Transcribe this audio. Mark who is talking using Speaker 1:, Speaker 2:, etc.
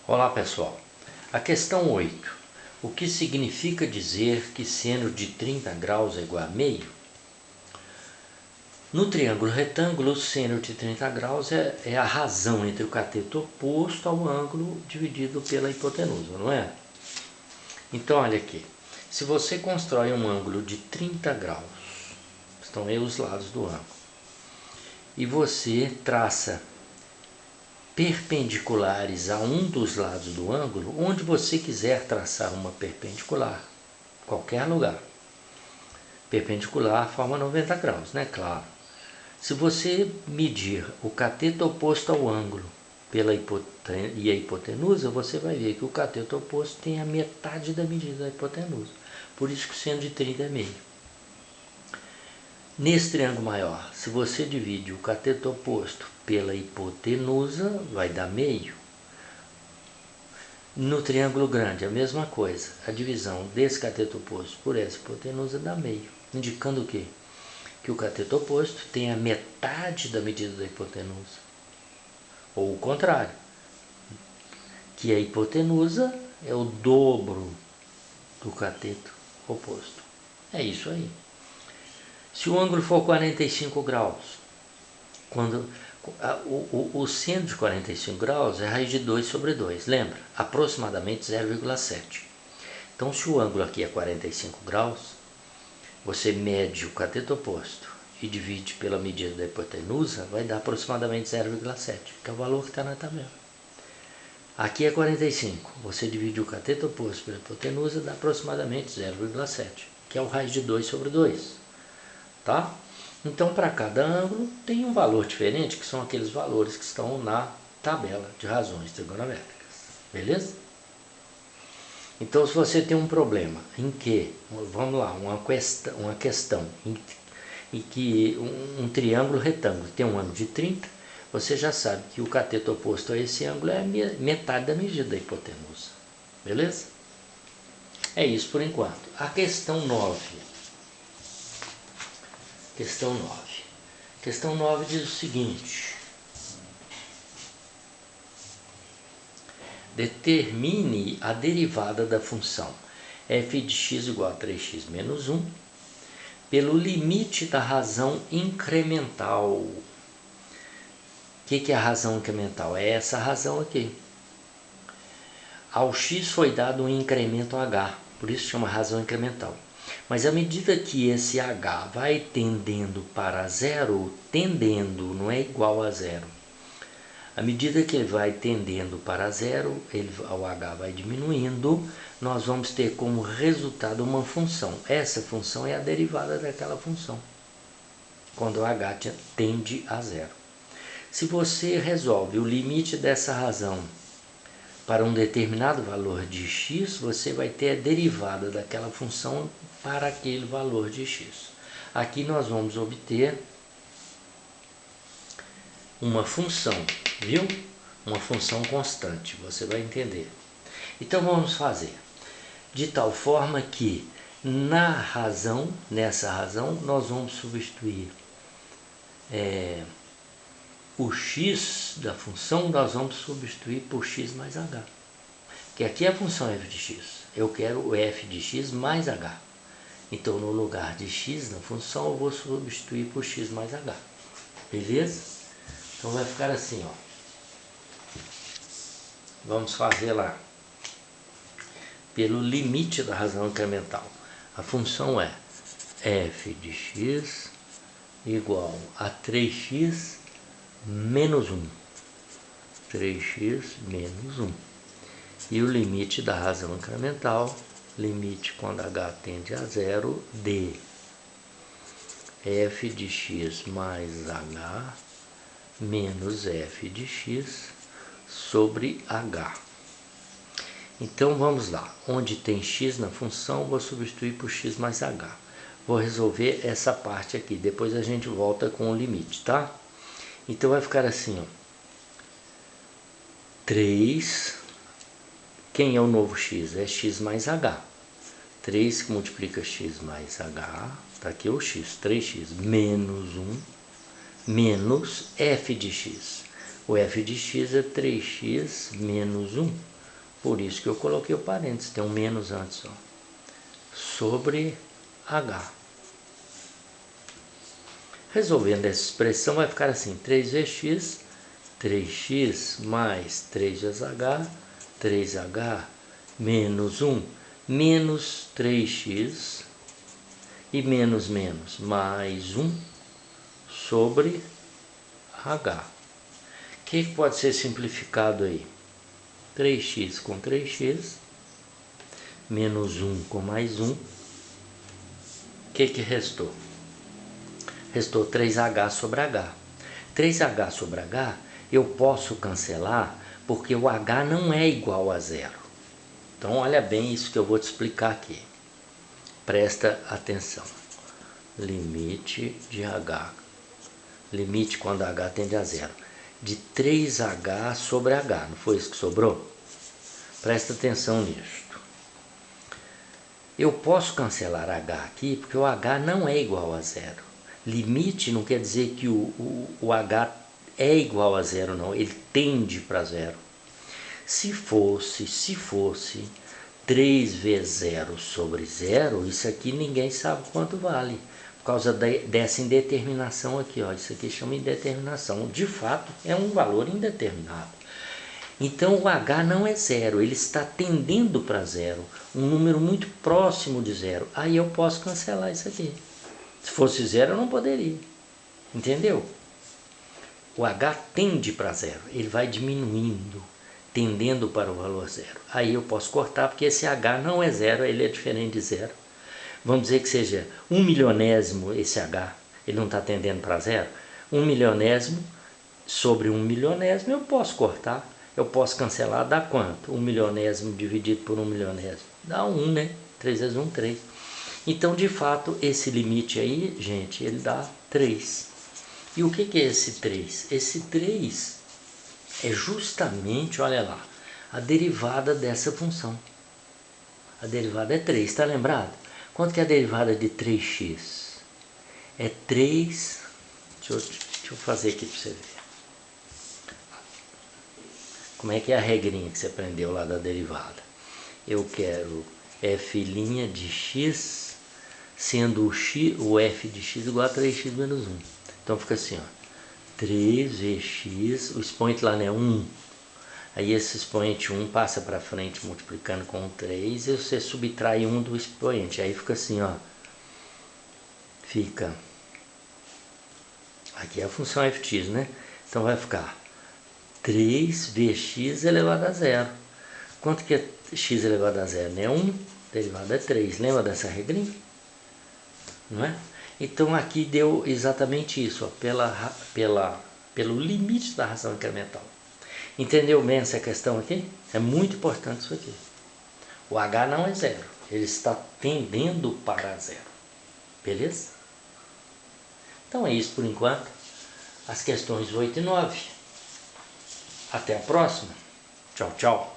Speaker 1: Olá pessoal, a questão 8. O que significa dizer que seno de 30 graus é igual a meio? No triângulo retângulo, o seno de 30 graus é a razão entre o cateto oposto ao ângulo dividido pela hipotenusa, não é? Então olha aqui, se você constrói um ângulo de 30 graus, estão aí os lados do ângulo, e você traça perpendiculares a um dos lados do ângulo, onde você quiser traçar uma perpendicular, qualquer lugar. Perpendicular forma 90 graus, né? Claro. Se você medir o cateto oposto ao ângulo e a hipotenusa, você vai ver que o cateto oposto tem a metade da medida da hipotenusa. Por isso que o seno de 30 é meio. Nesse triângulo maior, se você divide o cateto oposto pela hipotenusa, vai dar meio. No triângulo grande, a mesma coisa. A divisão desse cateto oposto por essa hipotenusa dá meio. Indicando o quê? Que o cateto oposto tem a metade da medida da hipotenusa. Ou o contrário. Que a hipotenusa é o dobro do cateto oposto. É isso aí. Se o ângulo for 45 graus, o seno de 45 graus é raiz de 2 sobre 2, lembra? Aproximadamente 0,7. Então, se o ângulo aqui é 45 graus, você mede o cateto oposto e divide pela medida da hipotenusa, vai dar aproximadamente 0,7, que é o valor que está na tabela. Aqui é 45, você divide o cateto oposto pela hipotenusa, dá aproximadamente 0,7, que é o raiz de 2 sobre 2. Tá? Então, para cada ângulo tem um valor diferente, que são aqueles valores que estão na tabela de razões trigonométricas. Beleza? Então, se você tem um problema em que, vamos lá, uma questão em que um triângulo retângulo tem um ângulo de 30, você já sabe que o cateto oposto a esse ângulo é metade da medida da hipotenusa. Beleza? É isso por enquanto. A questão 9. Questão 9. Questão 9 diz o seguinte: determine a derivada da função f de x igual a 3x menos 1 pelo limite da razão incremental. O que é a razão incremental? É essa razão aqui. Ao x foi dado um incremento h, por isso chama razão incremental. Mas à medida que esse h vai tendendo para zero, tendendo, não é igual a zero. À medida que ele vai tendendo para zero, o h vai diminuindo, nós vamos ter como resultado uma função. Essa função é a derivada daquela função, quando o h tende a zero. Se você resolve o limite dessa razão para um determinado valor de x, você vai ter a derivada daquela função para aquele valor de x. Aqui nós vamos obter uma função, viu? Uma função constante, você vai entender. Então vamos fazer de tal forma que nessa razão, nós vamos substituir o x da função, nós vamos substituir por x mais h. Que aqui é a função f de x. Eu quero o f de x mais h. Então, no lugar de x na função, eu vou substituir por x mais h. Beleza? Então, vai ficar assim, ó. Vamos fazer lá. Pelo limite da razão incremental. A função é f de x igual a 3x menos 1. 3x menos 1. E o limite da razão incremental, limite quando h tende a zero, de f de x mais h menos f de x sobre h. Então vamos lá, onde tem x na função, vou substituir por x mais h. Vou resolver essa parte aqui, depois a gente volta com o limite, tá? Então vai ficar assim, ó. 3, quem é o novo x? É x mais h. 3 que multiplica x mais h, tá aqui o x, 3x menos 1, menos f de x. O f de x é 3x menos 1. Por isso que eu coloquei o parênteses, tem um menos antes, ó, sobre H. Resolvendo essa expressão vai ficar assim, 3vx, 3x mais 3 vezes h, 3h menos 1, menos 3x e menos mais 1 sobre h. O que pode ser simplificado aí? 3x com 3x, menos 1 com mais 1, o que restou? Restou 3h sobre h. 3h sobre h eu posso cancelar porque o h não é igual a zero. Então olha bem isso que eu vou te explicar aqui. Presta atenção. Limite de h. Limite quando h tende a zero. De 3h sobre h. Não foi isso que sobrou? Presta atenção nisto. Eu posso cancelar h aqui porque o h não é igual a zero. Limite não quer dizer que o h é igual a zero, não. Ele tende para zero. Se fosse 3 vezes 0 sobre 0, isso aqui ninguém sabe quanto vale. Por causa dessa indeterminação aqui, ó. Isso aqui chama indeterminação. De fato, é um valor indeterminado. Então, o h não é zero, ele está tendendo para zero. Um número muito próximo de zero. Aí eu posso cancelar isso aqui. Se fosse zero, eu não poderia. Entendeu? O h tende para zero, ele vai diminuindo, tendendo para o valor zero. Aí eu posso cortar, porque esse h não é zero, ele é diferente de zero. Vamos dizer que seja 1/1000 esse h, ele não está tendendo para zero. 1/1000 sobre 1/1000 eu posso cortar, eu posso cancelar, dá quanto? 1/1000 dividido por 1/1000, dá 1, né? 3 vezes 1, 3. Então, de fato, esse limite aí, gente, ele dá 3. E o que é esse 3? Esse 3 é justamente, olha lá, a derivada dessa função. A derivada é 3, está lembrado? Quanto que é a derivada de 3x? É 3... Deixa eu fazer aqui para você ver. Como é que é a regrinha que você aprendeu lá da derivada? Eu quero f' de x, sendo o f de x igual a 3x menos 1. Então fica assim, ó, 3vx, o expoente lá não é 1. Aí esse expoente 1 passa para frente multiplicando com 3 e você subtrai 1 do expoente. Aí fica assim, ó. Fica. Aqui é a função fx, né? Então vai ficar 3vx elevado a zero. Quanto que é x elevado a zero? É 1, derivada é 3. Lembra dessa regrinha? Não é? Então aqui deu exatamente isso, ó, pelo limite da razão incremental. Entendeu bem essa questão aqui? É muito importante isso aqui. O h não é zero, ele está tendendo para zero. Beleza? Então é isso por enquanto. As questões 8 e 9. Até a próxima. Tchau, tchau.